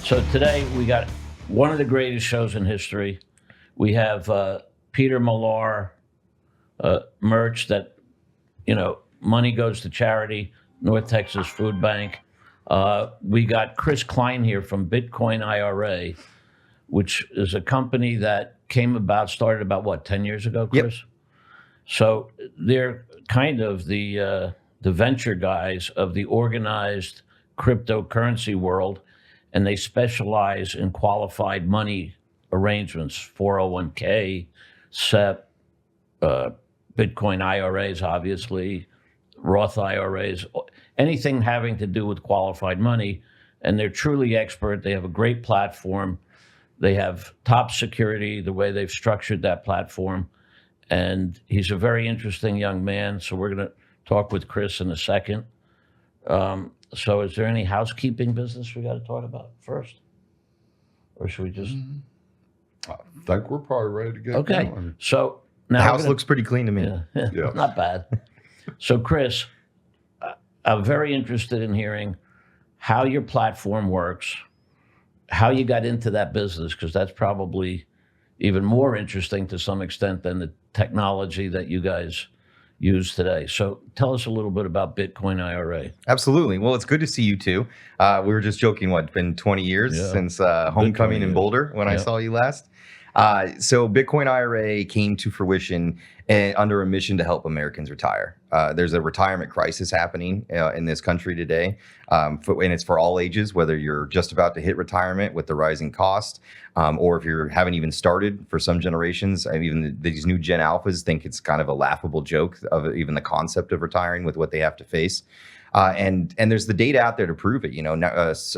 So today we got one of the greatest shows in history. We have Peter Millar merch that, money goes to charity, North Texas Food Bank. We got Chris Kline here from Bitcoin IRA, which is a company that started about 10 years ago, Chris? Yep. So they're kind of the venture guys of the organized cryptocurrency world, and they specialize in qualified money arrangements, 401k, SEP, Bitcoin IRAs, obviously, Roth IRAs, anything having to do with qualified money. And they're truly expert. They have a great platform. They have top security, the way they've structured that platform. And he's a very interesting young man. So we're going to talk with Chris in a second. So is there any housekeeping business we got to talk about first? Or should we just... I think we're probably ready to get Okay. going. So now The house looks pretty clean to me. Yeah. Not bad. So Chris, I'm very interested in hearing how your platform works, how you got into that business, because that's probably even more interesting to some extent than the technology that you guys use today. So tell us a little bit about Bitcoin IRA. Absolutely. Well, it's good to see you too. We were just joking, it's been 20 years since homecoming in Boulder when I saw you last. So Bitcoin IRA came to fruition under a mission to help Americans retire. There's a retirement crisis happening in this country today, and it's for all ages, whether you're just about to hit retirement with the rising cost, or if you haven't even started. For some generations, even these new Gen Alphas think it's kind of a laughable joke of even the concept of retiring with what they have to face. And there's the data out there to prove it.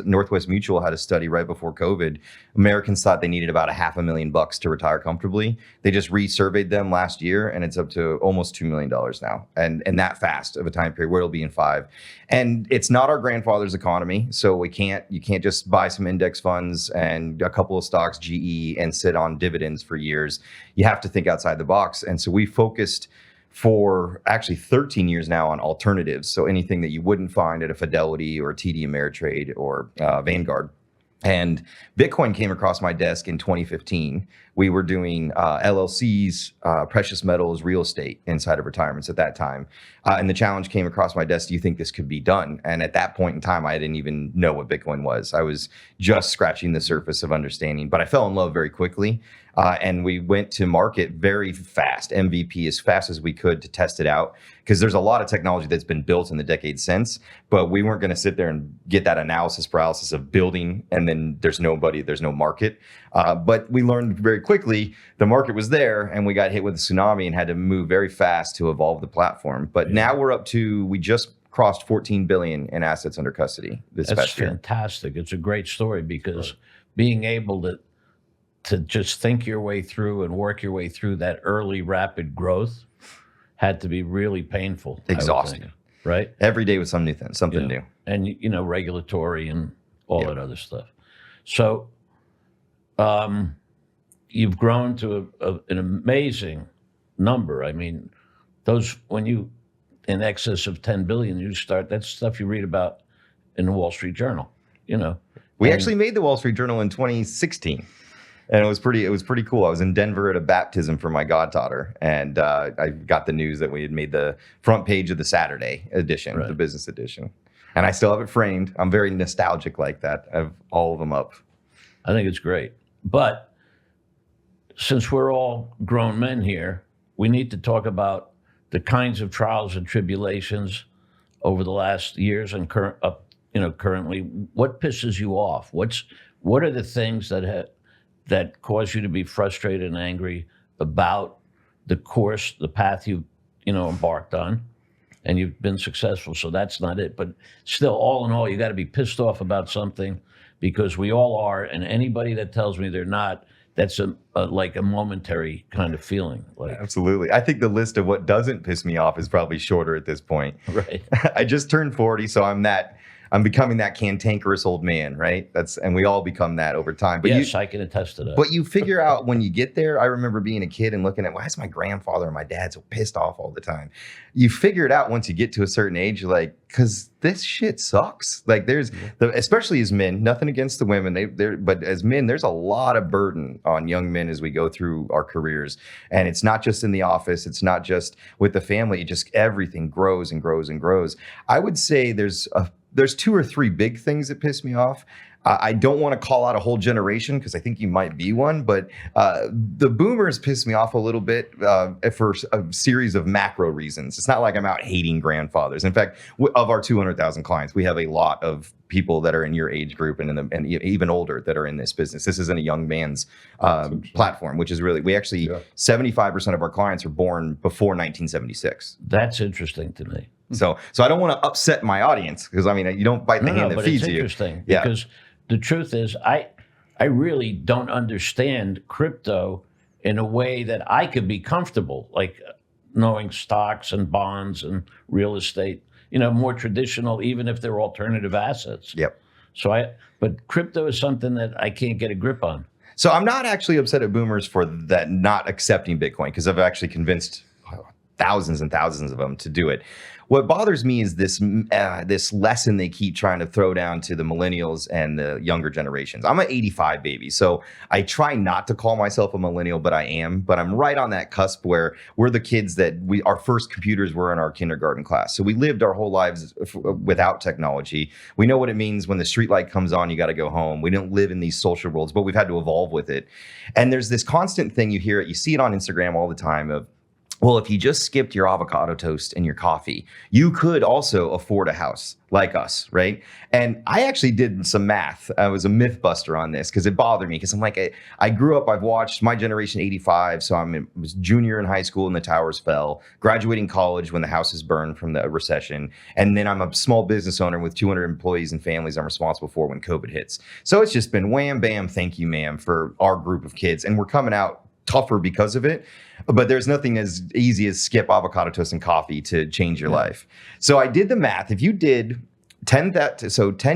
Northwest Mutual had a study right before COVID. Americans thought they needed about $500,000 to retire comfortably. They just resurveyed them last year, and it's up to almost $2 million now, and that fast of a time period where it'll be in 5. And it's not our grandfather's economy, so you can't just buy some index funds and a couple of stocks, GE, and sit on dividends for years. You have to think outside the box, and so we focused for actually 13 years now on alternatives. So anything that you wouldn't find at a Fidelity or a TD Ameritrade or Vanguard. And Bitcoin came across my desk in 2015. We were doing LLCs, precious metals, real estate inside of retirements at that time. And the challenge came across my desk, do you think this could be done? And at that point in time, I didn't even know what Bitcoin was. I was just scratching the surface of understanding, but I fell in love very quickly. And we went to market very fast, MVP as fast as we could to test it out, because there's a lot of technology that's been built in the decades since, but we weren't going to sit there and get that analysis paralysis of building and then there's no market. But we learned very quickly the market was there, and we got hit with a tsunami and had to move very fast to evolve the platform. But now we just crossed 14 billion in assets under custody this past year. That's fantastic. It's a great story, because being able to just think your way through and work your way through that early rapid growth had to be really painful. Exhausting. Right? Every day was something new. And, regulatory and all that other stuff. So you've grown to an amazing number. I mean, when you in excess of 10 billion, that's stuff you read about in the Wall Street Journal, We actually made the Wall Street Journal in 2016. And it was pretty cool. I was in Denver at a baptism for my goddaughter, and I got the news that we had made the front page of the Saturday edition, the business edition. And I still have it framed. I'm very nostalgic like that. I have all of them up. I think it's great. But since we're all grown men here, we need to talk about the kinds of trials and tribulations over the last years and currently. What pisses you off? What are the things that cause you to be frustrated and angry about the path you've embarked on, and you've been successful? So that's not it. But still, all in all, you got to be pissed off about something, because we all are. And anybody that tells me they're not, that's like a momentary kind of feeling. Absolutely. I think the list of what doesn't piss me off is probably shorter at this point. Right. I just turned 40, so I'm that I'm becoming that cantankerous old man, right? And we all become that over time. But yes, I can attest to that. But you figure out when you get there, I remember being a kid and looking at, why is my grandfather and my dad so pissed off all the time? You figure it out once you get to a certain age, you're like, because this shit sucks. Like especially as men, nothing against the women, but as men, there's a lot of burden on young men as we go through our careers. And it's not just in the office. It's not just with the family. It just everything grows and grows and grows. I would say there's 2 or 3 big things that piss me off. I don't want to call out a whole generation because I think you might be one, but the boomers piss me off a little bit for a series of macro reasons. It's not like I'm out hating grandfathers. In fact, of our 200,000 clients, we have a lot of people that are in your age group and even older that are in this business. This isn't a young man's platform, which is really, 75% of our clients are born before 1976. That's interesting to me. So I don't want to upset my audience because, I mean, you don't bite the hand that feeds you. It's interesting because the truth is I really don't understand crypto in a way that I could be comfortable, like knowing stocks and bonds and real estate, more traditional, even if they're alternative assets. Yep. But crypto is something that I can't get a grip on. So I'm not actually upset at boomers for that not accepting Bitcoin because I've actually convinced thousands and thousands of them to do it. What bothers me is this lesson they keep trying to throw down to the millennials and the younger generations. I'm an 85 baby, so I try not to call myself a millennial, but I am. But I'm right on that cusp where we're the kids that our first computers were in our kindergarten class. So we lived our whole lives without technology. We know what it means when the street light comes on, you got to go home. We don't live in these social worlds, but we've had to evolve with it. And there's this constant thing you hear, you see it on Instagram all the time of, well, if you just skipped your avocado toast and your coffee, you could also afford a house like us, right? And I actually did some math. I was a myth buster on this because it bothered me because I'm like, I grew up, I've watched my generation 85, so I was junior in high school and the towers fell, graduating college when the houses burned from the recession, and then I'm a small business owner with 200 employees and families I'm responsible for when COVID hits. So it's just been wham, bam, thank you, ma'am, for our group of kids, and we're coming out tougher because of it, but there's nothing as easy as skip avocado toast and coffee to change your life. So I did the math. If you did 10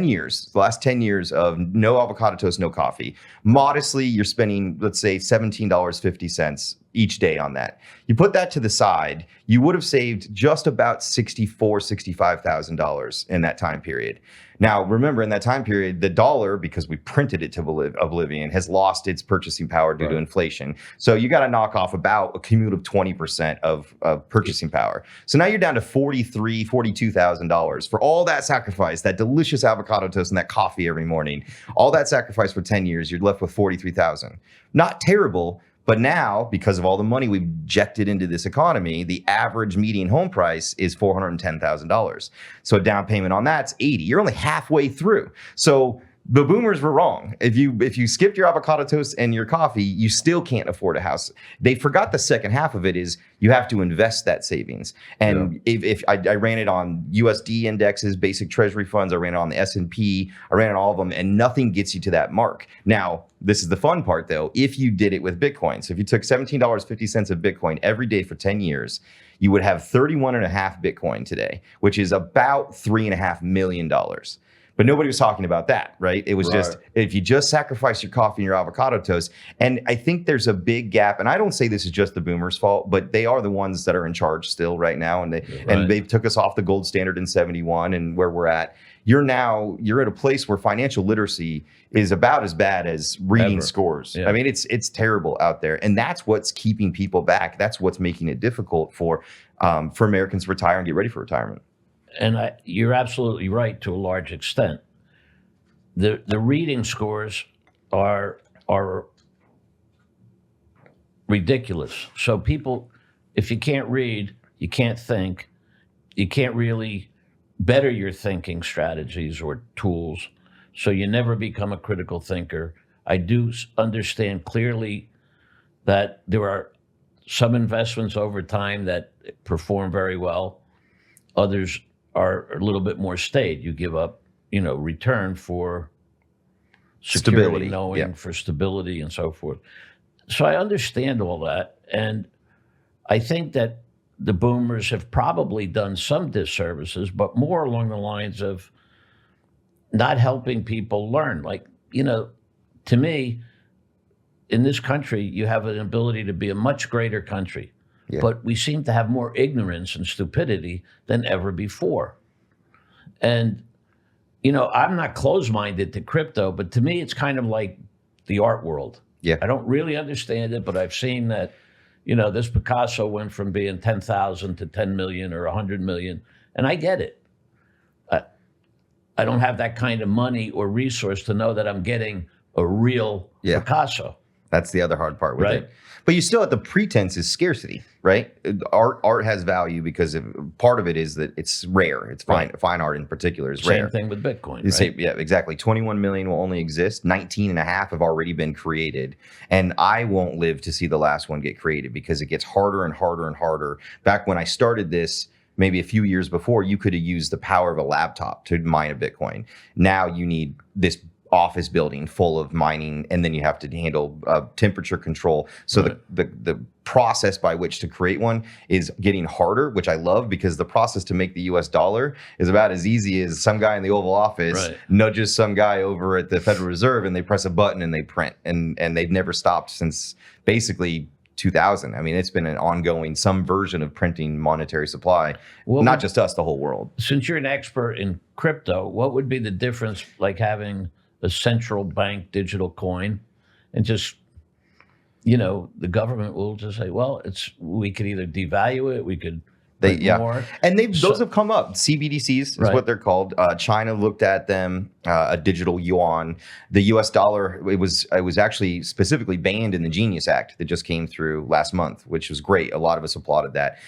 years, the last 10 years of no avocado toast, no coffee, modestly, you're spending, let's say, $17.50 each day on that. You put that to the side, you would have saved just about $65,000 in that time period. Now, remember, in that time period, the dollar, because we printed it to oblivion, has lost its purchasing power due to inflation. So you got to knock off about a cumulative 20% of purchasing power. So now you're down to $43,000, $42,000 for all that sacrifice, that delicious avocado toast and that coffee every morning. All that sacrifice for 10 years, you're left with $43,000. Not terrible. But now, because of all the money we've injected into this economy, the average median home price is $410,000. So down payment on that's $80,000. You're only halfway through. So the boomers were wrong. If you skipped your avocado toast and your coffee, you still can't afford a house. They forgot the second half of it is you have to invest that savings. And if I ran it on USD indexes, basic treasury funds, I ran it on the S&P, I ran it on all of them, and nothing gets you to that mark. Now, this is the fun part though. If you did it with Bitcoin, so if you took $17.50 of Bitcoin every day for 10 years, you would have 31.5 Bitcoin today, which is about $3.5 million. But nobody was talking about that, right? It was just, if you just sacrifice your coffee and your avocado toast. And I think there's a big gap. And I don't say this is just the boomers' fault, but they are the ones that are in charge still right now. And they took us off the gold standard in 71 and where we're at. You're at a place where financial literacy is about as bad as reading scores. Yeah. I mean, it's terrible out there. And that's what's keeping people back. That's what's making it difficult for Americans to retire and get ready for retirement. And you're absolutely right to a large extent. The reading scores are ridiculous. So people, if you can't read, you can't think, you can't really better your thinking strategies or tools. So you never become a critical thinker. I do understand clearly that there are some investments over time that perform very well. Others are a little bit more staid. You give up, return for security, stability, knowing for stability and so forth. So I understand all that. And I think that the boomers have probably done some disservices, but more along the lines of not helping people learn. Like, to me, in this country, you have an ability to be a much greater country, but we seem to have more ignorance and stupidity than ever before. And, I'm not closed-minded to crypto, but to me, it's kind of like the art world. Yeah. I don't really understand it, but I've seen that, this Picasso went from being 10,000 to 10 million or 100 million, and I get it. I don't have that kind of money or resource to know that I'm getting a real Picasso. That's the other hard part with it. But you still have the pretense is scarcity, right? Art has value because part of it is that it's rare. It's fine art in particular is rare. Same thing with Bitcoin, right? Yeah, exactly. 21 million will only exist. 19 and a half have already been created. And I won't live to see the last one get created because it gets harder and harder and harder. Back when I started this, maybe a few years before, you could have used the power of a laptop to mine a Bitcoin. Now you need this office building full of mining, and then you have to handle temperature control. So the process by which to create one is getting harder, which I love because the process to make the US dollar is about as easy as some guy in the Oval Office nudges some guy over at the Federal Reserve and they press a button and they print. And they've never stopped since basically 2000. I mean, it's been an ongoing, some version of printing monetary supply, not just us, the whole world. Since you're an expert in crypto, what would be the difference like having a central bank digital coin and just, the government will just say, well, we could either devalue it, we could more. And those have come up. CBDCs is what they're called. China looked at them, a digital yuan. The US dollar, it was actually specifically banned in the Genius Act that just came through last month, which was great. A lot of us applauded that.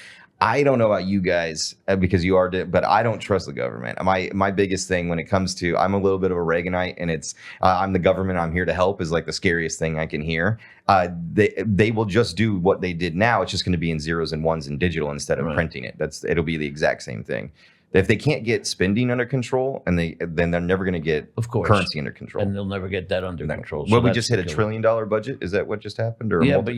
I don't know about you guys because you are, but I don't trust the government. My biggest thing when it comes to, I'm a little bit of a Reaganite, and it's I'm the government, I'm here to help is like the scariest thing I can hear. They will just do what they did now. It's just going to be in zeros and ones in digital instead of printing it. It'll be the exact same thing. If they can't get spending under control, then they're never going to get currency under control, and they'll never get that under control. Well, we just hit $1 trillion budget. Is that what just happened? Or but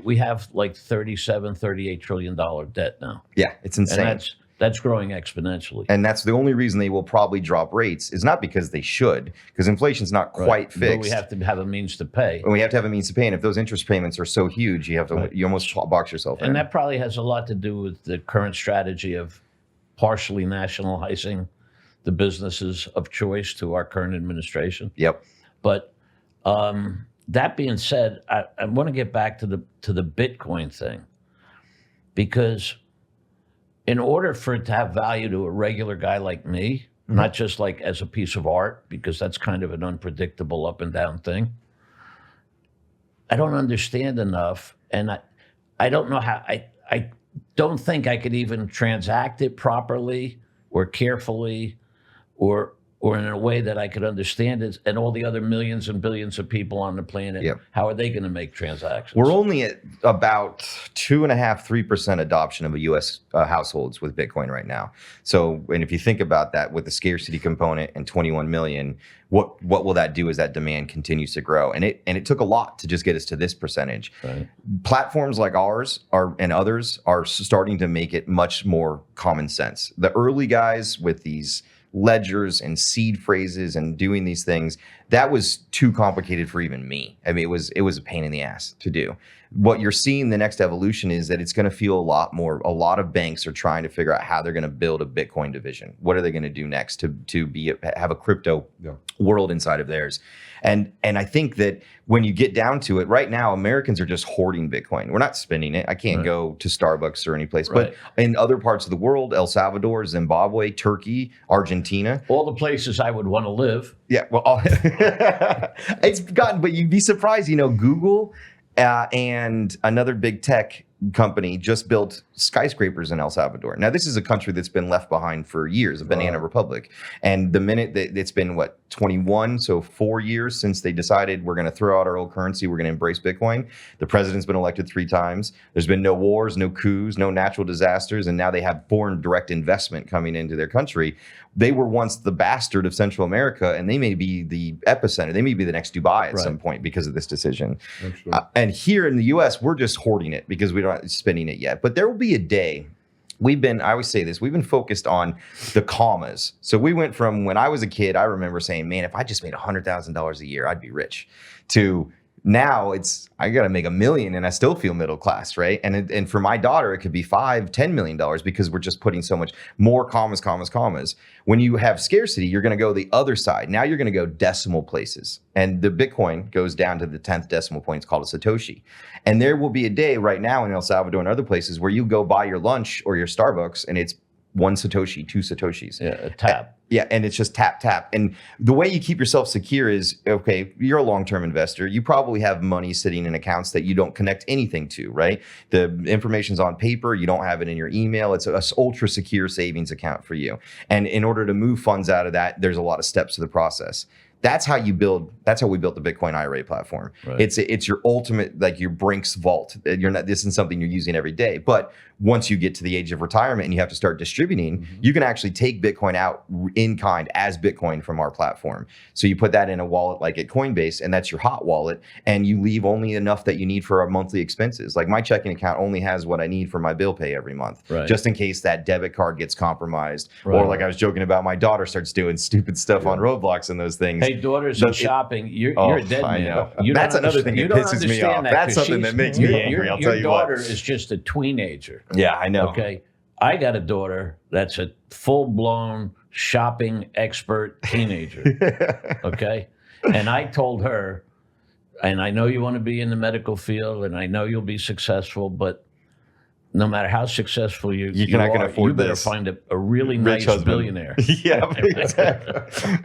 we have like $38 trillion debt now. Yeah, it's insane. And that's growing exponentially. And that's the only reason they will probably drop rates is not because they should, because inflation's not quite fixed. But we have to have a means to pay. And we have to have a means to pay. And if those interest payments are so huge, you have to you almost box yourself in. And that probably has a lot to do with the current strategy of partially nationalizing the businesses of choice to our current administration. Yep. But that being said, I want to get back to the Bitcoin thing, because in order for it to have value to a regular guy like me, not just like as a piece of art, because that's kind of an unpredictable up and down thing, I don't understand enough, and I don't know how I don't think I could even transact it properly or carefully or in a way that I could understand it, and all the other millions and billions of people on the planet, how are they going to make transactions? We're only at about 2.5–3% adoption of U.S. households with Bitcoin right now. So, and if you think about that with the scarcity component and 21 million, what will that do as that demand continues to grow? And it took a lot to just get us to this percentage. Right. Platforms like ours and others are starting to make it much more common sense. The early guys with these ledgers and seed phrases and doing these things, that was too complicated for even me. I mean, it was a pain in the ass to do. What you're seeing the next evolution is that it's going to feel a lot of banks are trying to figure out how they're going to build a Bitcoin division. What are they going to do next to have a crypto world inside of theirs? And I think that when you get down to it, right now, Americans are just hoarding Bitcoin. We're not spending it. I can't go to Starbucks or any place. But in other parts of the world, El Salvador, Zimbabwe, Turkey, Argentina. All the places I would want to live. Yeah, well, it's gotten, but you'd be surprised, Google and another big tech company just built skyscrapers in El Salvador. Now, this is a country that's been left behind for years, a banana republic. And the minute that it's been, 21, so 4 years since they decided we're going to throw out our old currency, we're going to embrace Bitcoin. The president's been elected 3 times. There's been no wars, no coups, no natural disasters, and now they have foreign direct investment coming into their country. They were once the bastard of Central America, and they may be the epicenter. They may be the next Dubai at some point because of this decision. And here in the U.S., we're just hoarding it because we're not spending it yet. But there will be a day I always say this, we've been focused on the commas. So we went from when I was a kid, I remember saying, man, if I just made $100,000 a year, I'd be rich, to now I got to make $1 million and I still feel middle class, right? And for my daughter, it could be $5-10 million because we're just putting so much more commas. When you have scarcity, you're going to go the other side. Now you're going to go decimal places, and the Bitcoin goes down to the 10th decimal point. It's called a Satoshi. And there will be a day right now in El Salvador and other places where you go buy your lunch or your Starbucks and it's 1 Satoshi, 2 Satoshis. Yeah, a tap. Yeah, and it's just tap. And the way you keep yourself secure is, okay, you're a long-term investor. You probably have money sitting in accounts that you don't connect anything to, right? The information's on paper. You don't have it in your email. It's an ultra-secure savings account for you. And in order to move funds out of that, there's a lot of steps to the process. That's how we built the Bitcoin IRA platform. Right. It's your ultimate, like your Brinks vault. This isn't something you're using every day, but once you get to the age of retirement and you have to start distributing, you can actually take Bitcoin out in kind as Bitcoin from our platform. So you put that in a wallet like at Coinbase, and that's your hot wallet, and you leave only enough that you need for our monthly expenses. Like my checking account only has what I need for my bill pay every month, just in case that debit card gets compromised. Or like I was joking about, my daughter starts doing stupid stuff on Roblox and those things. Hey, daughters and shopping, you're a dead man. Know. That's another thing that pisses me off. That's something that makes me angry, I'll tell you what. Your daughter is just a tweenager. Yeah, I know. Okay. I got a daughter that's a full-blown shopping expert teenager. Okay. And I told her, and I know you want to be in the medical field and I know you'll be successful, but no matter how successful you're not going to afford this. You better find a really nice billionaire. Yeah, exactly.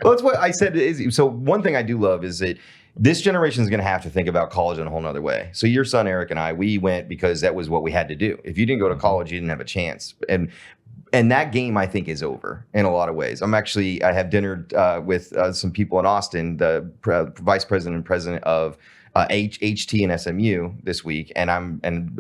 Well, that's what I said. So one thing I do love is that this generation is going to have to think about college in a whole nother way. So your son, Eric, and I, we went because that was what we had to do. If you didn't go to college, you didn't have a chance. And that game, I think, is over in a lot of ways. I have dinner with some people in Austin, the vice president and president of HT and SMU this week. And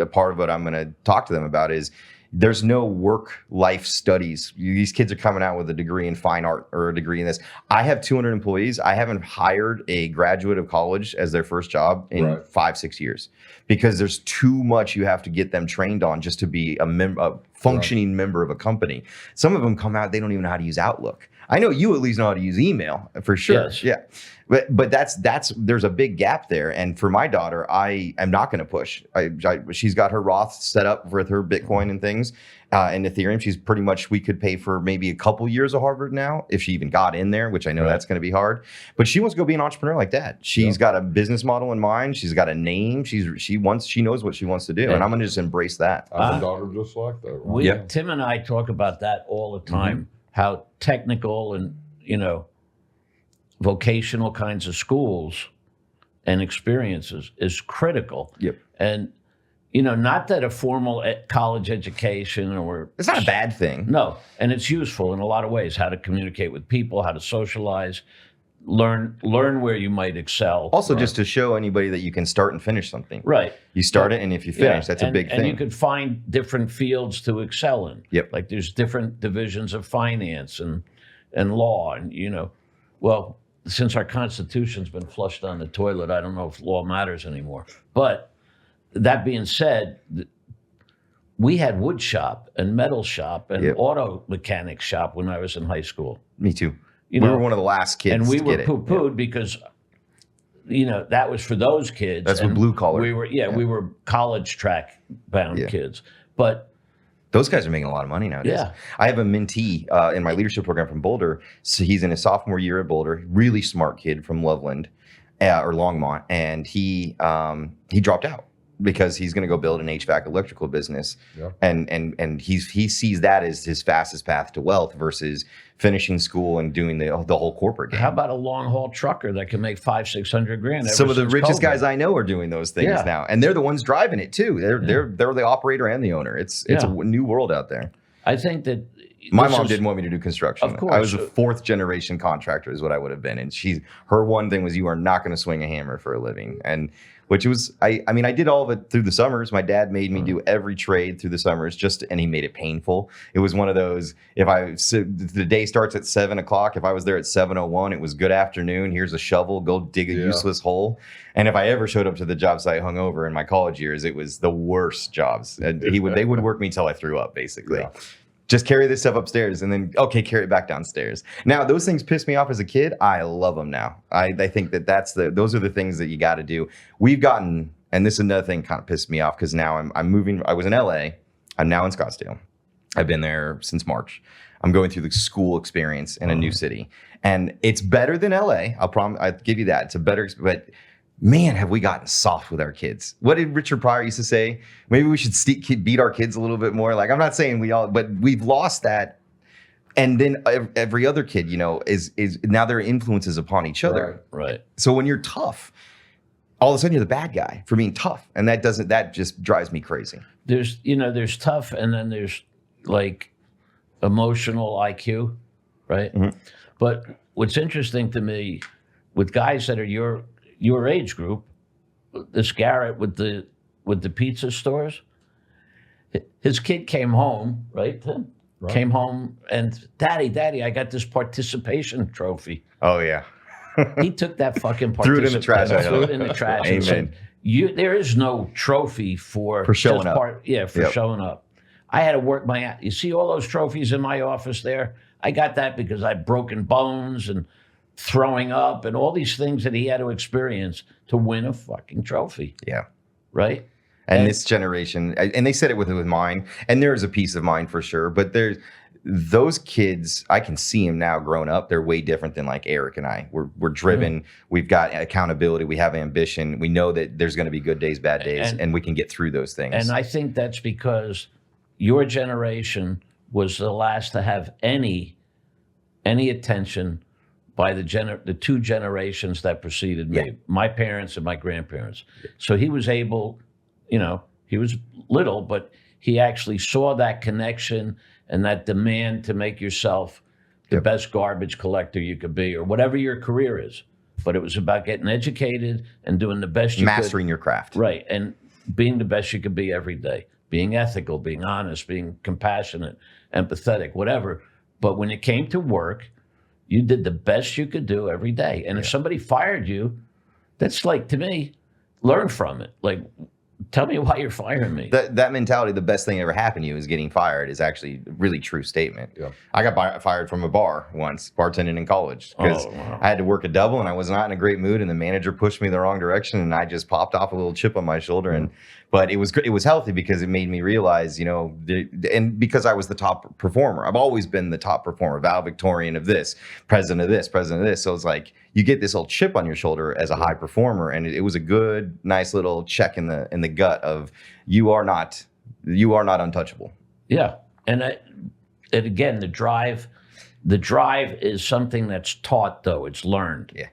a part of what I'm going to talk to them about is there's no work-life studies. These kids are coming out with a degree in fine art or a degree in this. I have 200 employees. I haven't hired a graduate of college as their first job in 5-6 years because there's too much you have to get them trained on just to be a functioning member of a company. Some of them come out, they don't even know how to use Outlook. I know you at least know how to use email for sure. Yes. Yeah. But there's a big gap there. And for my daughter, I am not going to push. She's got her Roth set up with her Bitcoin and things and Ethereum. She's pretty much, we could pay for maybe a couple years of Harvard now if she even got in there, which I know that's going to be hard. But she wants to go be an entrepreneur like Dad. She's got a business model in mind. She's got a name. She knows what she wants to do. And I'm going to just embrace that. I have a daughter just like that. Right? Tim and I talk about that all the time, how technical and, vocational kinds of schools and experiences is critical. Yep. And, not that a formal college education or... It's not a bad thing. No. And it's useful in a lot of ways, how to communicate with people, how to socialize, learn where you might excel. Also, just to show anybody that you can start and finish something. Right. You start it, and if you finish, that's a big thing. And you could find different fields to excel in. Yep. Like there's different divisions of finance and law, and well, since our Constitution's been flushed down the toilet, I don't know if law matters anymore. But that being said, we had wood shop and metal shop and auto mechanic shop when I was in high school. Me too. We were one of the last kids and we to were get poo-pooed because, that was for those kids. That's what blue collar. We were college track bound kids. But those guys are making a lot of money nowadays. Yeah. I have a mentee in my leadership program from Boulder. So he's in his sophomore year at Boulder. Really smart kid from Loveland or Longmont, and he dropped out because he's going to go build an HVAC electrical business, and he sees that as his fastest path to wealth versus finishing school and doing the whole corporate game. How about a long haul trucker that can make $500,000-$600,000? Some of the richest guys I know are doing those things now, and they're the ones driving it too. They're the operator and the owner. It's a new world out there. I think that my mom didn't want me to do construction. Of course, I was a 4th generation contractor, is what I would have been, and her one thing was, you are not going to swing a hammer for a living. And which was, I mean, I did all of it through the summers. My dad made me do every trade through the summers and he made it painful. It was one of those, the day starts at 7 o'clock. If I was there at 7:01, it was good afternoon. Here's a shovel, go dig a useless hole. And if I ever showed up to the job site hungover in my college years, it was the worst jobs. And they would work me till I threw up, basically. Yeah. Just carry this stuff upstairs and then, okay, carry it back downstairs. Now, those things pissed me off as a kid. I love them now. I think those are the things that you got to do. We've gotten, and this is another thing kind of pissed me off because now I'm moving. I was in LA. I'm now in Scottsdale. I've been there since March. I'm going through the school experience in a new city. And it's better than LA. I'll give you that. It's a better experience. But man, have we gotten soft with our kids. What did Richard Pryor used to say? Maybe we should beat our kids a little bit more. Like, I'm not saying but we've lost that. And then every other kid, is now their influences upon each other. Right. So when you're tough, all of a sudden you're the bad guy for being tough. And that just drives me crazy. There's tough, and then there's like emotional IQ, right? Mm-hmm. But what's interesting to me with guys that are your age group, this Garrett with the pizza stores, his kid came home, right? Came home and daddy, I got this participation trophy. Oh yeah. He took that fucking threw it in the trash. Threw it in the trash. Amen. And said, there is no trophy for showing up. Showing up. I had to work my ass. You see all those trophies in my office there? I got that because I'd broken bones and throwing up and all these things that he had to experience to win a fucking trophy. Yeah. Right? And this generation, and they said it with mine, and there is a piece of mine for sure, but there's those kids, I can see them now grown up. They're way different than like Eric and I. We're driven. Mm. We've got accountability. We have ambition. We know that there's going to be good days, bad days, and we can get through those things. And I think that's because your generation was the last to have any attention by the two generations that preceded me, my parents and my grandparents. So he was able, he was little, but he actually saw that connection and that demand to make yourself the best garbage collector you could be, or whatever your career is. But it was about getting educated and doing the best you could. Mastering your craft. Right, and being the best you could be every day. Being ethical, being honest, being compassionate, empathetic, whatever. But when it came to work, you did the best you could do every day. And if somebody fired you, that's like, to me, learn from it. Like, tell me why you're firing me. That mentality, the best thing that ever happened to you is getting fired, is actually a really true statement. Yeah. I got fired from a bar once, bartending in college, because I had to work a double and I was not in a great mood, and the manager pushed me the wrong direction, and I just popped off a little chip on my shoulder. But it was healthy because it made me realize, and because I was the top performer. I've always been the top performer, valedictorian of this, president of this, president of this. So it's like you get this little chip on your shoulder as a high performer, and it was a good, nice little check in the gut of you are not untouchable. Yeah, and again, the drive is something that's taught, though. It's learned. Yeah.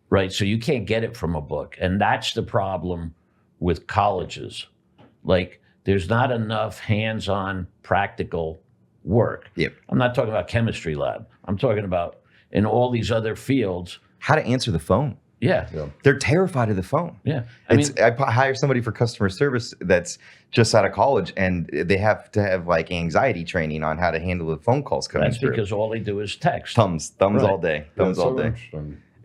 Right. So you can't get it from a book, and that's the problem with colleges. Like, there's not enough hands-on practical work. Yep. I'm not talking about chemistry lab. I'm talking about in all these other fields. How to answer the phone. Yeah. They're terrified of the phone. Yeah. I hire somebody for customer service that's just out of college, and they have to have like anxiety training on how to handle the phone calls coming through. That's because all they do is text. Thumbs all day. Thumbs all day.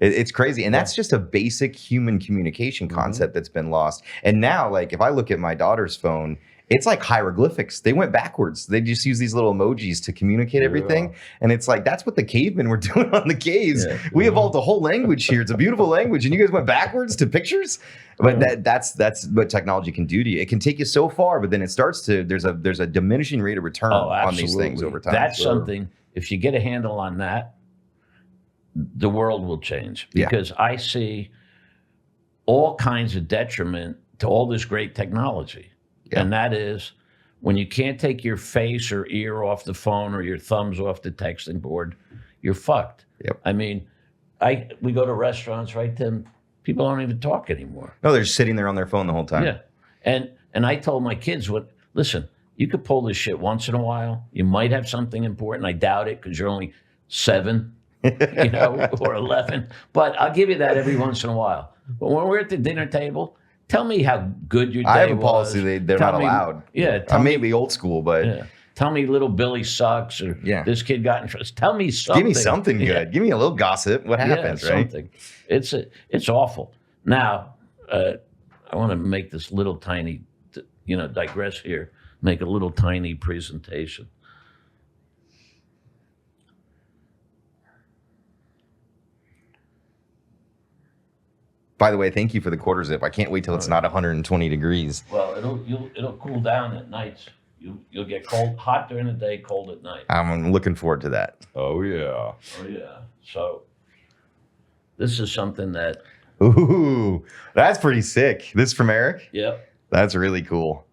It's crazy. And that's just a basic human communication concept that's been lost. And now, like, if I look at my daughter's phone, it's like hieroglyphics. They went backwards. They just use these little emojis to communicate everything. And it's like, that's what the cavemen were doing on the caves. Yeah. We evolved a whole language here. It's a beautiful language. And you guys went backwards to pictures? But that's what technology can do to you. It can take you so far, but then it starts to, there's a diminishing rate of return on these things over time. That's something, if you get a handle on that, the world will change, because I see all kinds of detriment to all this great technology. Yeah. And that is when you can't take your face or ear off the phone or your thumbs off the texting board, you're fucked. Yep. I mean, we go to restaurants, right, Tim? People don't even talk anymore. No, they're just sitting there on their phone the whole time. Yeah. And I told my kids, listen, you could pull this shit once in a while. You might have something important. I doubt it, because you're only 7. Or 11, but I'll give you that every once in a while. But when we're at the dinner table, Tell me how good your day I have a was. policy they're not allowed. Yeah. I may be old school, but tell me little Billy sucks, or this kid got in trouble. Tell me something. Give me something good. Give me a little gossip. What happens, right? Something. It's awful. Now, I want to make this little tiny, digress here, make a little tiny presentation. By the way, thank you for the quarter zip. I can't wait till it's not 120 degrees. Well, it'll cool down at nights. You'll get hot during the day, cold at night. I'm looking forward to that. Oh yeah. Oh yeah. So this is something that. Ooh, that's pretty sick. This from Eric? Yep. That's really cool.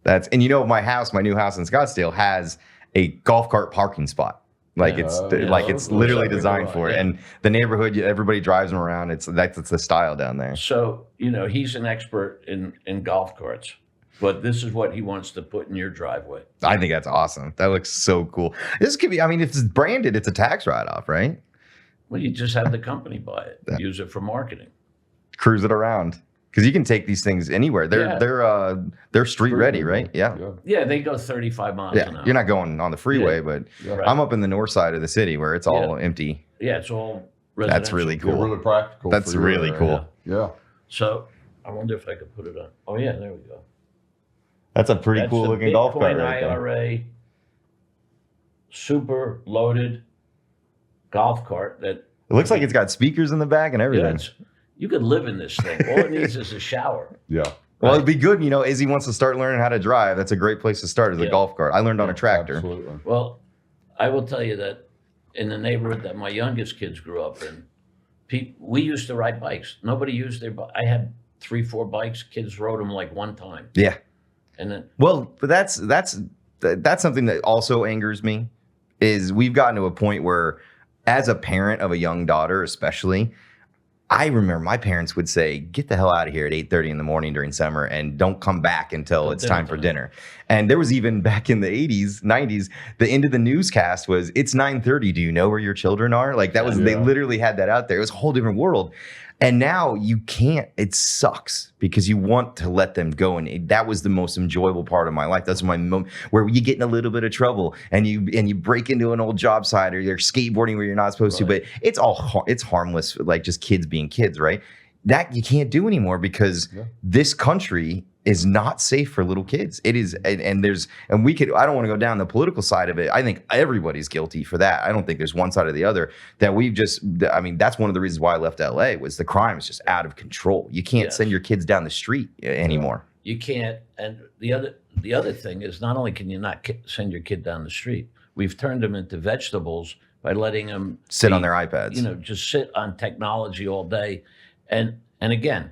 And my new house in Scottsdale has a golf cart parking spot. It's literally designed for it. And the neighborhood, everybody drives them around. That's the style down there. So, he's an expert in golf carts, but this is what he wants to put in your driveway. I think that's awesome. That looks so cool. This could be, if it's branded, it's a tax write-off, right? Well, you just have the company buy it, use it for marketing. Cruise it around. Because you can take these things anywhere. They're street ready, right? Yeah, they go 35 miles an hour. You're not going on the freeway, but I'm up in the north side of the city where it's all empty. Yeah, it's all residential. That's really cool. Really practical. That's really cool. Yeah. So I wonder if I could put it on. Oh yeah, there we go. That's a pretty cool looking golf cart right there. IRA super loaded golf cart that. It looks like it's got speakers in the back and everything. Yeah, you could live in this thing. All it needs is a shower. Yeah. Well, it'd be good, Izzy wants to start learning how to drive. That's a great place to start as a golf cart. I learned on a tractor. Absolutely. Well, I will tell you that in the neighborhood that my youngest kids grew up in, we used to ride bikes. Nobody used their bike. I had 3-4 bikes. Kids rode them like one time. Yeah. And then. Well, but that's something that also angers me is we've gotten to a point where as a parent of a young daughter, especially, I remember my parents would say, get the hell out of here at 8:30 in the morning during summer and don't come back until it's time for dinner. And there was even back in the 80s, 90s, the end of the newscast was, it's 9:30. Do you know where your children are? They literally had that out there. It was a whole different world. And now you can't, it sucks because you want to let them go. And that was the most enjoyable part of my life. That's my moment where you get in a little bit of trouble and you break into an old job site or you're skateboarding where you're not supposed to, but it's harmless, like just kids being kids, right? That you can't do anymore because this country is not safe for little kids. It is, I don't want to go down the political side of it. I think everybody's guilty for that. I don't think there's one side or the other that that's one of the reasons why I left LA was the crime is just out of control. You can't send your kids down the street anymore. You can't. And the other thing is not only can you not send your kid down the street, we've turned them into vegetables by letting them sit on their iPads, just sit on technology all day. And again,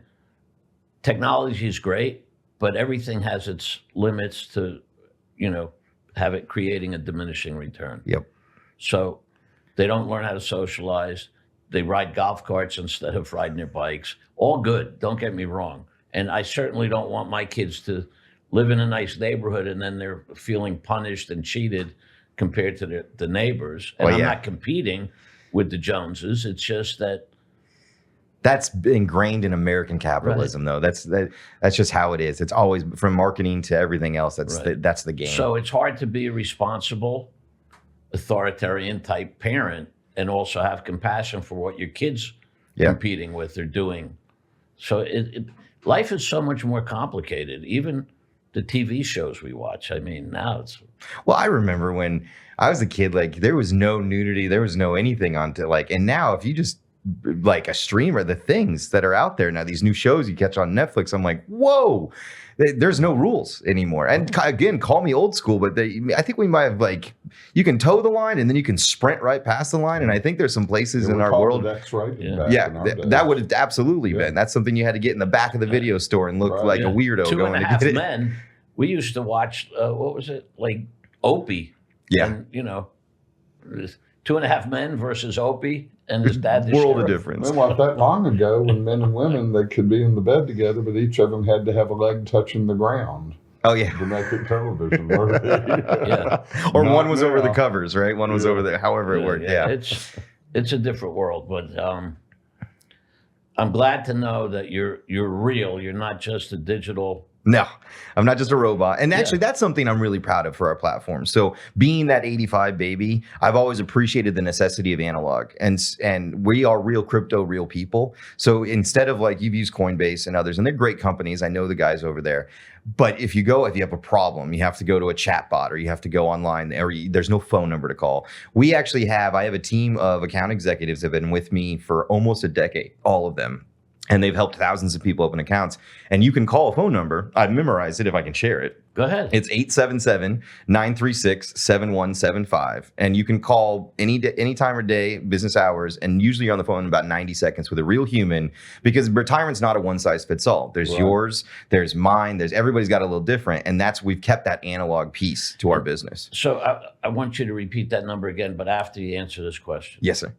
technology is great, but everything has its limits to, have it creating a diminishing return. Yep. So they don't learn how to socialize. They ride golf carts instead of riding their bikes. All good. Don't get me wrong. And I certainly don't want my kids to live in a nice neighborhood and then they're feeling punished and cheated compared to the neighbors. And I'm not competing with the Joneses. It's just that. That's ingrained in American capitalism, though. That's just how it is. It's always from marketing to everything else. That's the game. So it's hard to be a responsible, authoritarian type parent and also have compassion for what your kids competing with or doing. So life is so much more complicated. Even the TV shows we watch. I mean, now it's. Well, I remember when I was a kid, there was no nudity, there was no anything and now if you just. Like a streamer, the things that are out there now, these new shows you catch on Netflix, I'm like, whoa, there's no rules anymore. And again, call me old school, but I think we might have you can toe the line and then you can sprint right past the line. And I think there's some places in our world. That would have absolutely been. That's something you had to get in the back of the video store and look like a weirdo going to get it. 2.5 Men. We used to watch, what was it? Like Opie. Yeah. And, 2.5 Men versus Opie. And his dad, world of difference. It wasn't that long ago when men and women, they could be in the bed together, but each of them had to have a leg touching the ground. Oh, yeah. To make it television. Or one was over the covers, right? One was over there, however it worked. Yeah. It's a different world. But I'm glad to know that you're real. You're not just a digital. No, I'm not just a robot. And actually, that's something I'm really proud of for our platform. So being that 85 baby, I've always appreciated the necessity of analog. And we are real crypto, real people. So instead of like, you've used Coinbase and others, and they're great companies. I know the guys over there. But if you have a problem, you have to go to a chat bot or you have to go online, or there's no phone number to call. I have a team of account executives that have been with me for almost a decade, all of them. And they've helped thousands of people open accounts. And you can call a phone number. I've memorized it if I can share it. Go ahead. It's 877-936-7175. And you can call any time of day, business hours, and usually you're on the phone in about 90 seconds with a real human, because retirement's not a one size fits all. There's yours, there's mine, everybody's got a little different. And we've kept that analog piece to our business. So I want you to repeat that number again, but after you answer this question. Yes, sir.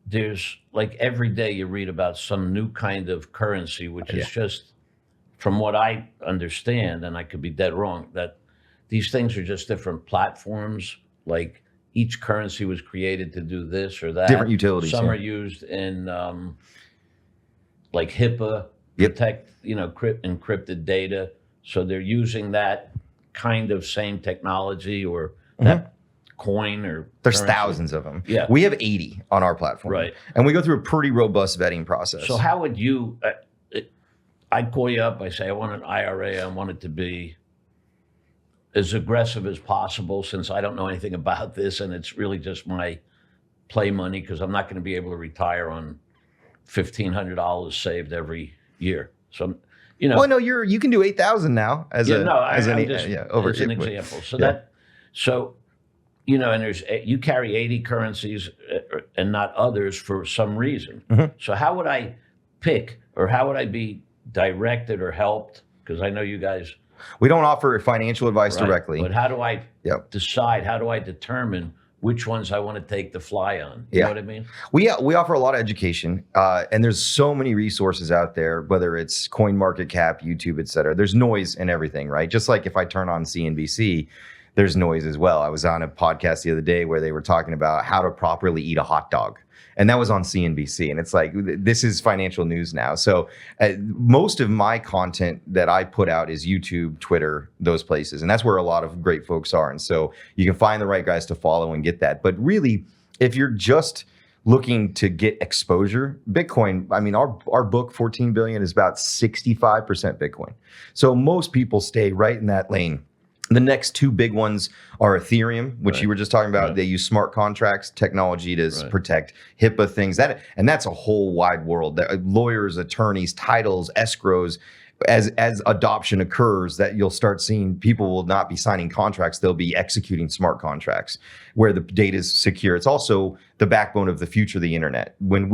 There's like every day you read about some new kind of currency, which is just, from what I understand, and I could be dead wrong, that these things are just different platforms. Like each currency was created to do this or that. Different utilities. Some are used in like HIPAA, protect, encrypted data. So they're using that kind of same technology or that coin or there's currency. Thousands of them. Yeah. We have 80 on our platform. Right. And we go through a pretty robust vetting process. So how would you, I'd call you up, I say, I want an IRA, I want it to be as aggressive as possible, since I don't know anything about this and it's really just my play money, because I'm not going to be able to retire on $1,500 saved every year. So, Well, no, you can do 8,000 now as an example. So and you carry 80 currencies and not others for some reason. So how would I pick, or how would I be directed or helped? Because I know you guys. We don't offer financial advice directly. But how do I decide? How do I determine which ones I want to take the fly on? You know what I mean? We offer a lot of education, and there's so many resources out there, whether it's CoinMarketCap, YouTube, et cetera. There's noise in everything, right? Just like if I turn on CNBC, there's noise as well. I was on a podcast the other day where they were talking about how to properly eat a hot dog. And that was on CNBC. And it's like, this is financial news now. So most of my content that I put out is YouTube, Twitter, those places. And that's where a lot of great folks are. And so you can find the right guys to follow and get that. But really, if you're just looking to get exposure, Bitcoin, I mean, our book, 14 billion, is about 65% Bitcoin. So most people stay right in that lane. The next two big ones are Ethereum, which you were just talking about. They use smart contracts technology to protect HIPAA things. And that's a whole wide world. Lawyers, attorneys, titles, escrows. As adoption occurs, that you'll start seeing people will not be signing contracts. They'll be executing smart contracts where the data is secure. It's also the backbone of the future of the internet. When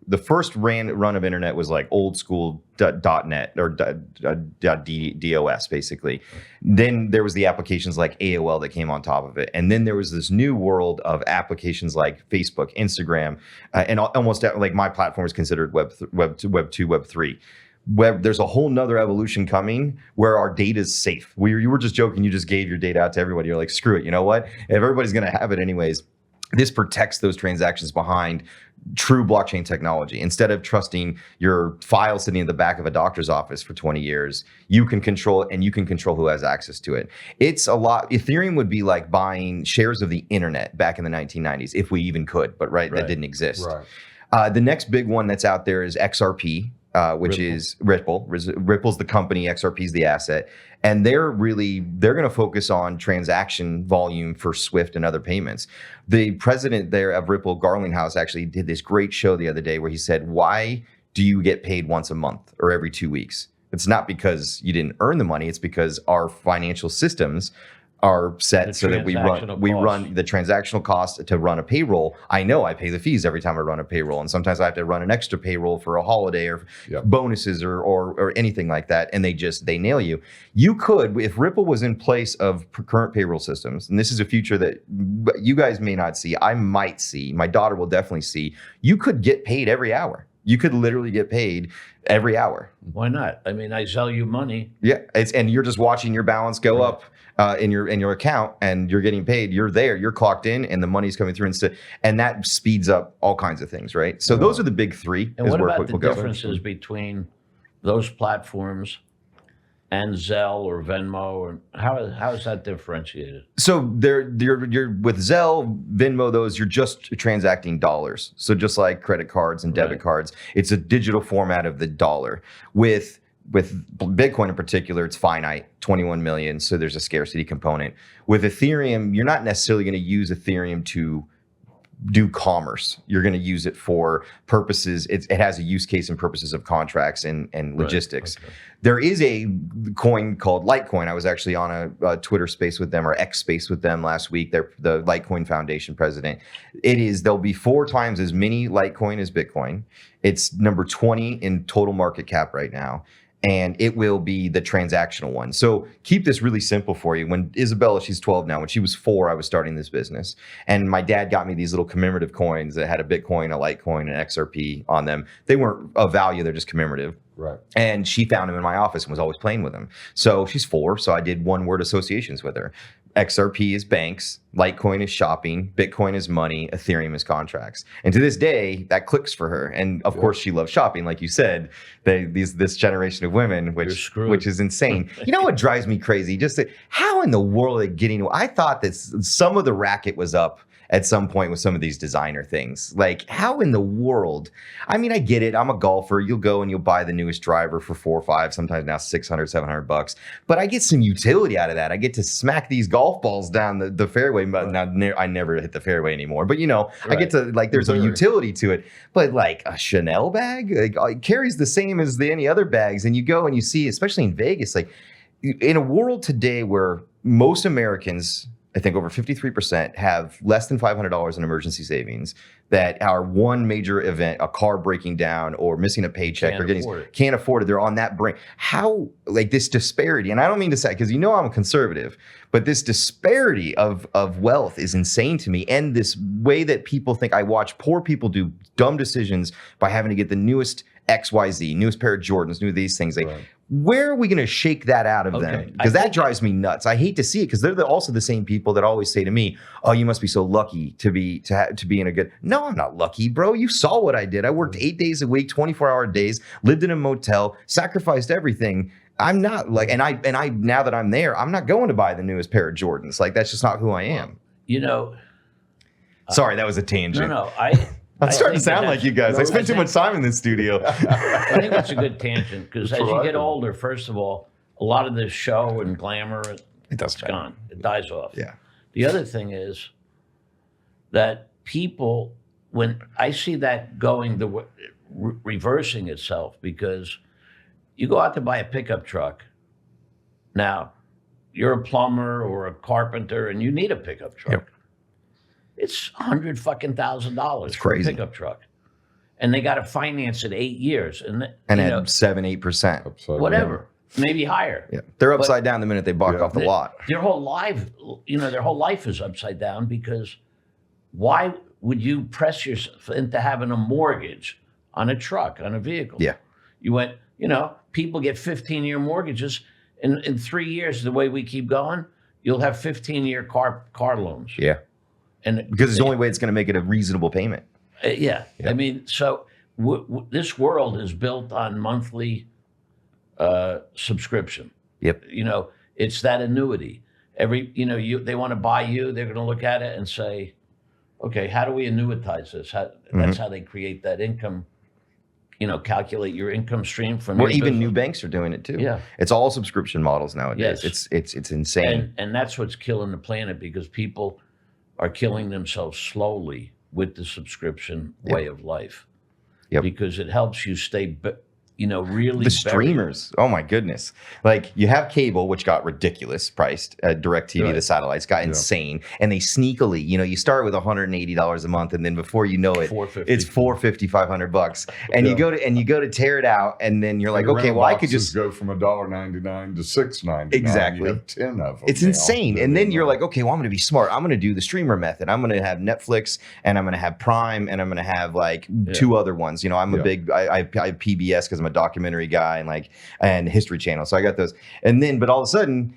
the first run of internet was like old school .net or DOS basically. Then there was the applications like AOL that came on top of it. And then there was this new world of applications like Facebook, Instagram, and almost like my platform is considered Web 2, Web 3. There's a whole nother evolution coming where our data is safe. You were just joking, you just gave your data out to everybody. You're like, screw it, you know what? If everybody's going to have it anyways, this protects those transactions behind true blockchain technology. Instead of trusting your file sitting in the back of a doctor's office for 20 years, you can control it, and you can control who has access to it. It's a lot. Ethereum would be like buying shares of the internet back in the 1990s, if we even could, but that didn't exist. The next big one that's out there is XRP. Which is Ripple. Ripple's the company, XRP's the asset. And they're going to focus on transaction volume for SWIFT and other payments. The president there of Ripple, Garlinghouse, actually did this great show the other day where he said, why do you get paid once a month or every 2 weeks? It's not because you didn't earn the money. It's because our financial systems are set so that we run the transactional cost to run a payroll. I know I pay the fees every time I run a payroll, and sometimes I have to run an extra payroll for a holiday or bonuses or anything like that, and they nail you. You could, if Ripple was in place of current payroll systems, and this is a future that you guys may not see, I might see, my daughter will definitely see, you could get paid every hour. You could literally get paid every hour. Why not? I mean, I sell you money. Yeah, and you're just watching your balance go up in your account, and you're getting paid. You're there, you're clocked in, and the money's coming through instead, and that speeds up all kinds of things, right? So those are the big three. And what about the differences between those platforms and Zelle or Venmo, or how is that differentiated? So you're with Zelle, Venmo, those you're just transacting dollars. So just like credit cards and debit cards, it's a digital format of the dollar. With Bitcoin in particular, it's finite, 21 million. So there's a scarcity component. With Ethereum, you're not necessarily going to use Ethereum to do commerce. You're going to use it for purposes. It has a use case and purposes of contracts and logistics. Okay. There is a coin called Litecoin. I was actually on a Twitter space with them, or X space with them last week. They're the Litecoin Foundation president. There'll be 4 times as many Litecoin as Bitcoin. It's number 20 in total market cap right now. And it will be the transactional one. So keep this really simple for you. When Isabella, she's 12 now. When she was 4, I was starting this business. And my dad got me these little commemorative coins that had a Bitcoin, a Litecoin, an XRP on them. They weren't of value. They're just commemorative. Right. And she found them in my office and was always playing with them. So she's 4. So I did one word associations with her. XRP is banks, Litecoin is shopping, Bitcoin is money, Ethereum is contracts. And to this day, that clicks for her. And of course, she loves shopping, like you said. This generation of women, which is insane. You know what drives me crazy? How in the world are they getting? I thought that some of the racket was up at some point with some of these designer things. Like, how in the world? I mean, I get it. I'm a golfer. You'll go and you'll buy the newest driver for $4 or $5, sometimes now $600, $700. But I get some utility out of that. I get to smack these golf balls down the fairway. Now, I never hit the fairway anymore. But, I get to, there's a utility to it. But like a Chanel bag, it carries the same as any other bags. And you go and you see, especially in Vegas, like in a world today where most Americans, I think over 53%, have less than $500 in emergency savings, that are one major event, a car breaking down or missing a paycheck can't afford it. They're on that brink. How, this disparity, and I don't mean to say, because I'm a conservative, but this disparity of wealth is insane to me. And this way that people think, I watch poor people do dumb decisions by having to get the newest XYZ, newest pair of Jordans, new these things. Where are we going to shake that out of them? Because that drives me nuts. I hate to see it, because they're also the same people that always say to me, "Oh, you must be so lucky to be in a good." No, I'm not lucky, bro. You saw what I did. I worked 8 days a week, 24-hour days, lived in a motel, sacrificed everything. I'm not and I now that I'm there, I'm not going to buy the newest pair of Jordans. That's just not who I am. Sorry, that was a tangent. No, I'm starting to sound like you guys. I spend too much time in this studio. I think that's a good tangent, because as you get older, first of all, a lot of this show and glamour, it's gone. It dies off. Yeah. The other thing is that people, when I see that reversing itself, because you go out to buy a pickup truck. Now, you're a plumber or a carpenter and you need a pickup truck. Yep. It's $100,000 for a pickup truck, and they got to finance it 8 years, and at 7-8%, whatever, maybe higher. Yeah, they're upside down the minute they balk off the lot. Their whole life, their whole life is upside down, because why would you press yourself into having a mortgage on a truck, on a vehicle? Yeah, you went. People get 15-year mortgages. In 3 years, the way we keep going, you'll have 15-year car loans. Yeah. And because it's the only way it's going to make it a reasonable payment. Yeah. I mean, so this world is built on monthly subscription. Yep. It's that annuity. They want to buy you. They're going to look at it and say, okay, how do we annuitize this? That's how they create that income. Calculate your income stream from. Well, even new banks are doing it too. Yeah. It's all subscription models nowadays. Yes. It's insane. And that's what's killing the planet, because people are killing themselves slowly with the subscription way of life. Yep. Because it helps you stay really the streamers. Oh my goodness. Like you have cable, which got ridiculous priced. DirecTV, the satellites got insane. And they sneakily, you start with $180 a month. And then before you know it, it's $450, $500. And you go to tear it out. And then you're like, okay, well, I could just go from $1.99 to $6.99. Exactly. You have 10 of them. It's insane. And then you're like, okay, well, I'm going to be smart. I'm going to do the streamer method. I'm going to have Netflix and I'm going to have Prime and I'm going to have like two other ones. I'm a big, I have PBS because I'm a documentary guy and History Channel. So I got those. And then, but all of a sudden,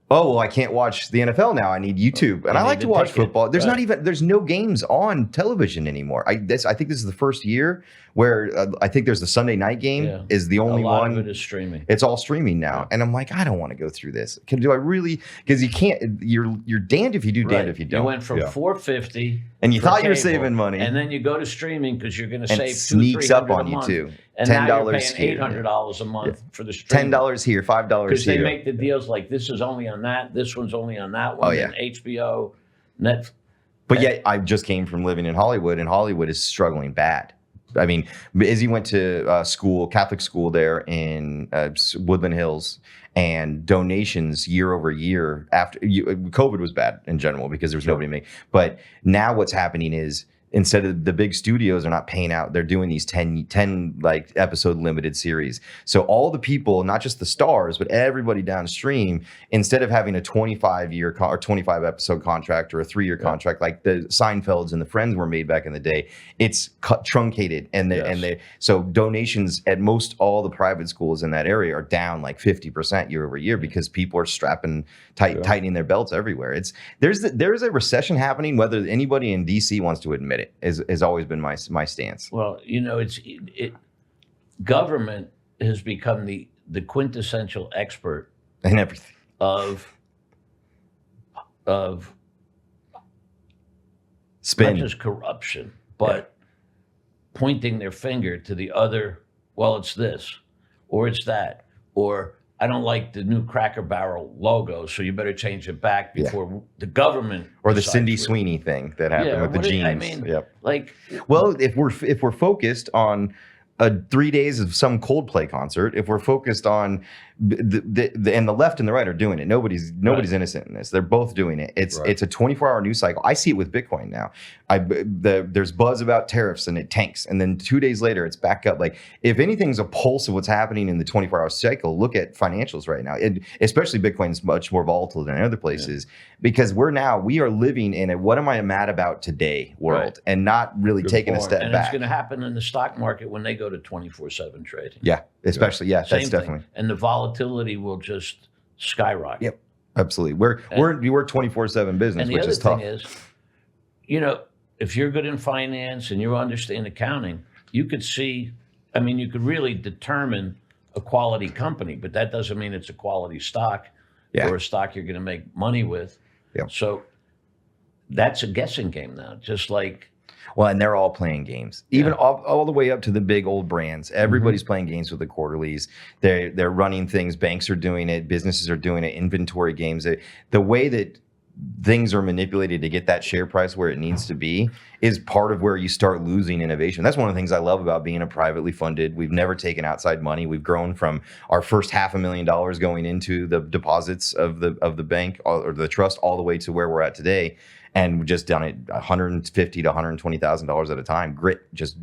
oh, well, I can't watch the NFL now. I need YouTube. And I like to watch football. There's no games on television anymore. I think this is the first year where I think there's the Sunday night game is the only one. A lot of it is streaming. It's all streaming now. And I'm like, I don't want to go through this. Do I really? Because you can't, you're damned if you do, damned if you don't. You went from $450 and you thought you were saving money. And then you go to streaming because you're going to save sneaks up on you too. And $10 now you're paying $800 a month for the streaming. $10 here, $5 here. Because they make the deals like this is only on that, this one's only on that one, and HBO, Netflix. But yet I just came from living in Hollywood, and Hollywood is struggling bad. I mean, Izzy went to Catholic school there in Woodland Hills, and donations year over year after COVID was bad in general because there was nobody making. But now what's happening is instead of the big studios are not paying out, they're doing these 10 like episode limited series. So all the people, not just the stars, but everybody downstream, instead of having a 25-year or 25 episode contract or a 3-year contract like the Seinfelds and the Friends were made back in the day, it's truncated. And so donations at most all the private schools in that area are down like 50% year over year because people are tightening their belts everywhere. There's a recession happening, whether anybody in DC wants to admit it. Has always been my stance. Well, government has become the quintessential expert in everything of spin, not just corruption, but pointing their finger to the other. Well, it's this, or it's that, or I don't like the new Cracker Barrel logo, so you better change it back before the government. Or the Cindy Sweeney thing that happened with the jeans. Well, if we're focused on 3 days of some Coldplay concert, if we're focused on and the left and the right are doing it. Nobody's innocent in this. They're both doing it. It's a 24-hour news cycle. I see it with Bitcoin now. There's buzz about tariffs and it tanks, and then 2 days later it's back up. Like if anything's a pulse of what's happening in the 24-hour cycle, look at financials right now. Especially Bitcoin's much more volatile than other places because we are living in a what am I mad about today world and not really taking a step back. It's going to happen in the stock market when they go to 24/7 trading. Yeah, especially that's Same definitely. Thing. And the volatility will just skyrocket. Yep, absolutely. We're 24/7 business, which is tough. And the other thing is, if you're good in finance and you understand accounting, you could see. I mean, you could really determine a quality company, but that doesn't mean it's a quality stock or a stock you're going to make money with. Yeah. So that's a guessing game now, just like. Well, and they're all playing games, even all the way up to the big old brands. Everybody's playing games with the quarterlies. They're running things. Banks are doing it. Businesses are doing it. Inventory games. The way that things are manipulated to get that share price where it needs to be is part of where you start losing innovation. That's one of the things I love about being a privately funded. We've never taken outside money. We've grown from our first $500,000 going into the deposits of the bank or the trust all the way to where we're at today. And we've just done it $150,000 to $120,000 at a time, grit, just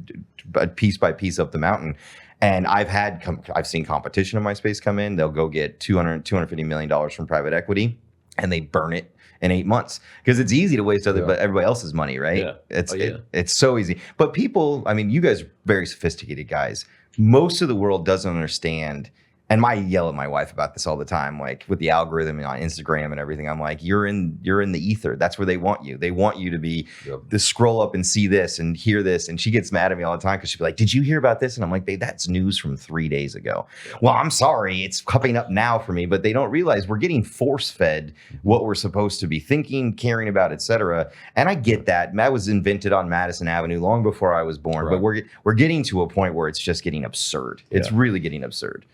piece by piece up the mountain. And I've seen competition in my space come in. They'll go get $250 million from private equity, and they burn it in 8 months because it's easy to waste everybody else's money, right? Yeah. It's so easy. But people, I mean, you guys are very sophisticated guys. Most of the world doesn't understand. And I yell at my wife about this all the time, like with the algorithm and on Instagram and everything. I'm like, you're in the ether. That's where they want you. They want you to be to scroll up and see this and hear this. And she gets mad at me all the time because she'll be like, did you hear about this? And I'm like, babe, that's news from 3 days ago. Well, I'm sorry. It's coming up now for me. But they don't realize we're getting force fed what we're supposed to be thinking, caring about, et cetera. And I get that. That was invented on Madison Avenue long before I was born. But we're getting to a point where it's just getting absurd. It's really getting absurd.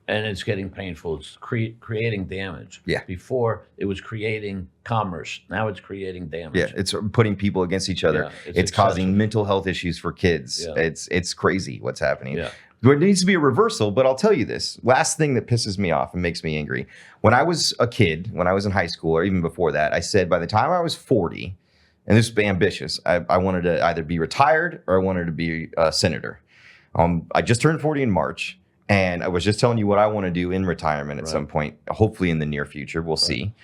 And it's getting painful. It's creating damage. Yeah. Before it was creating commerce. Now it's creating damage. Yeah. It's putting people against each other. Yeah, it's causing mental health issues for kids. Yeah. It's crazy what's happening. Yeah. There needs to be a reversal, but I'll tell you this. Last thing that pisses me off and makes me angry. When I was a kid, when I was in high school, or even before that, I said by the time I was 40, and this was ambitious, I wanted to either be retired or I wanted to be a senator. I just turned 40 in March, and I was just telling you what I want to do in retirement at some point, hopefully in the near future, we'll see,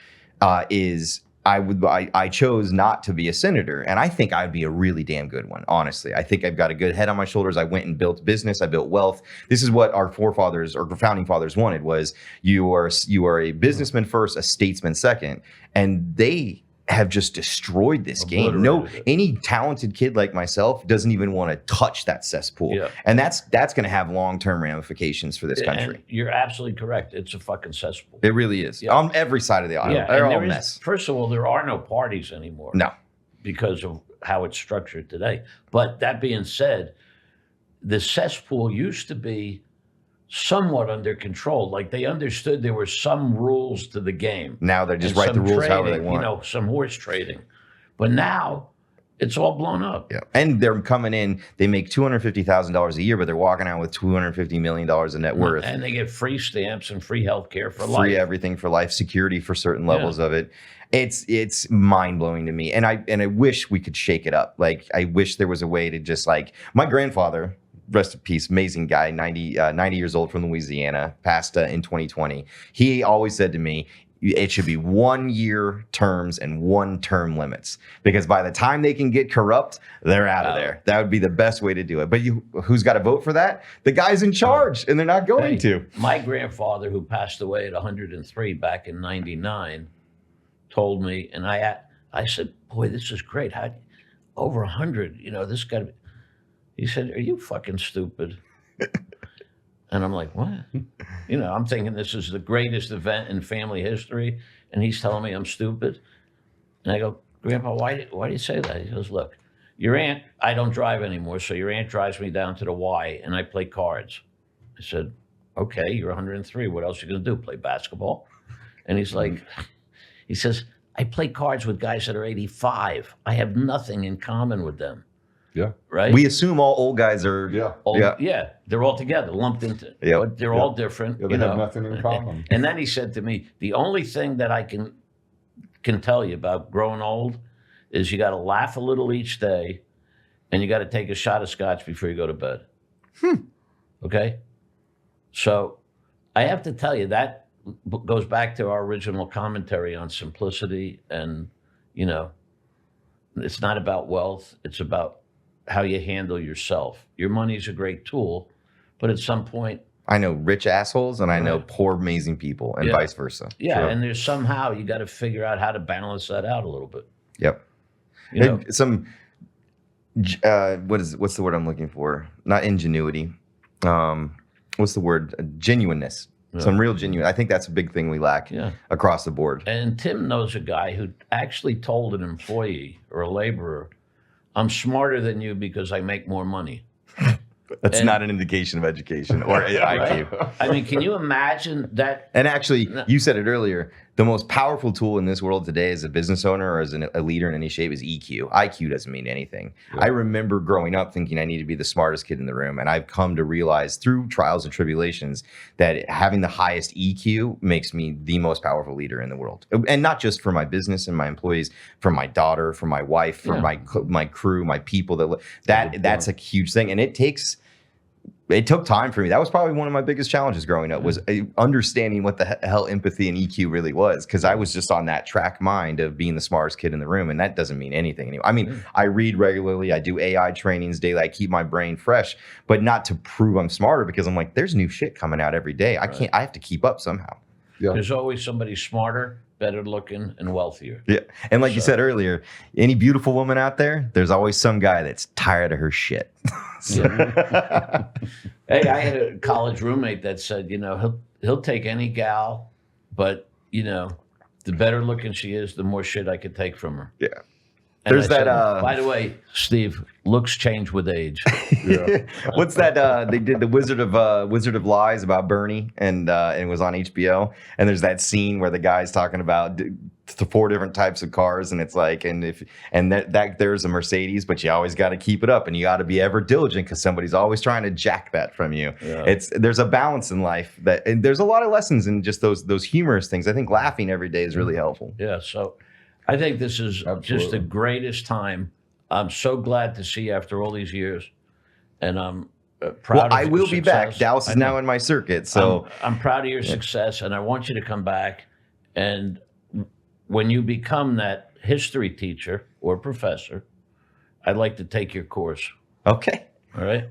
I chose not to be a senator, and I think I'd be a really damn good one, honestly. I think I've got a good head on my shoulders. I went and built business. I built wealth. This is what our forefathers or founding fathers wanted, was you are a businessman first, a statesman second, and they have just destroyed this game. No, any talented kid like myself doesn't even want to touch that cesspool. Yeah. And that's going to have long-term ramifications for this country. And you're absolutely correct. It's a fucking cesspool. It really is. Yeah. On every side of the aisle. Yeah. They're all a mess. First of all, there are no parties anymore. No. Because of how it's structured today. But that being said, the cesspool used to be somewhat under control. Like they understood there were some rules to the game. Now they just write the rules however they want. You know, some horse trading. But now it's all blown up. Yeah. And they're coming in, they make $250,000 a year, but they're walking out with $250 million in net worth. And they get free stamps and free health care for life. Free everything for life, security for certain levels of it. It's mind-blowing to me. And I wish we could shake it up. Like I wish there was a way to just like my grandfather, rest in peace, amazing guy, 90 years old from Louisiana, passed in 2020. He always said to me, it should be 1-year terms and 1-term limits, because by the time they can get corrupt, they're out of there. That would be the best way to do it. But who's got to vote for that? The guys in charge, and they're not going to. My grandfather, who passed away at 103 back in 99, told me, and I said, boy, this is great. How over 100, you know, this got to be. He said, are you fucking stupid? And I'm like, what? You know, I'm thinking this is the greatest event in family history, and he's telling me I'm stupid. And I go, Grandpa, why do you say that? He goes, look, your aunt, I don't drive anymore, so your aunt drives me down to the Y, and I play cards. I said, okay, you're 103. What else are you going to do, play basketball? And he's like, he says, I play cards with guys that are 85. I have nothing in common with them. Yeah. Right. We assume all old guys are. Yeah. Yeah. They're all together, lumped into. Yeah. But they're all different. Yeah, they have nothing in common. And then he said to me, the only thing that I can tell you about growing old is you got to laugh a little each day, and you got to take a shot of scotch before you go to bed. Okay. So I have to tell you that goes back to our original commentary on simplicity, and you know, it's not about wealth. It's about how you handle yourself. Your money's a great tool, but at some point, I know rich assholes and I know poor amazing people, and vice versa. Yeah, sure. And there's somehow you got to figure out how to balance that out a little bit. Yep. You know, some what's the word I'm looking for? Not ingenuity. What's the word? Genuineness. Yeah. Some real genuine. I think that's a big thing we lack across the board. And Tim knows a guy who actually told an employee or a laborer, I'm smarter than you because I make more money. That's not an indication of education or IQ. I mean, can you imagine that? And actually, you said it earlier, the most powerful tool in this world today as a business owner or as a leader in any shape is EQ. IQ doesn't mean anything. Yeah. I remember growing up thinking I need to be the smartest kid in the room. And I've come to realize through trials and tribulations that having the highest EQ makes me the most powerful leader in the world. And not just for my business and my employees, for my daughter, for my wife, for my crew, my people. That's a huge thing. And it took time for me. That was probably one of my biggest challenges growing up, was understanding what the hell empathy and EQ really was, because I was just on that track mind of being the smartest kid in the room, and that doesn't mean anything anymore. I mean, I read regularly, I do AI trainings daily, I keep my brain fresh, but not to prove I'm smarter, because I'm like, there's new shit coming out every day. I have to keep up somehow. Yeah. There's always somebody smarter, better looking, and wealthier. Yeah. And like you said earlier, any beautiful woman out there, there's always some guy that's tired of her shit. Hey, I had a college roommate that said, you know, he'll take any gal, but you know, the better looking she is, the more shit I could take from her. Yeah. And There's I that. said, by the way, Steve, looks change with age. What's that? They did the Wizard of Lies about Bernie, and it was on HBO. And there's that scene where the guy's talking about the 4 different types of cars, and it's like, that there's a Mercedes, but you always got to keep it up, and you got to be ever diligent because somebody's always trying to jack that from you. Yeah. There's a balance in life and there's a lot of lessons in just those humorous things. I think laughing every day is really helpful. Yeah. So I think this is just the greatest time. I'm so glad to see you after all these years, and I'm proud. I will be back. Dallas is now in my circuit, so I'm proud of your success, and I want you to come back. And when you become that history teacher or professor, I'd like to take your course. Okay. All right.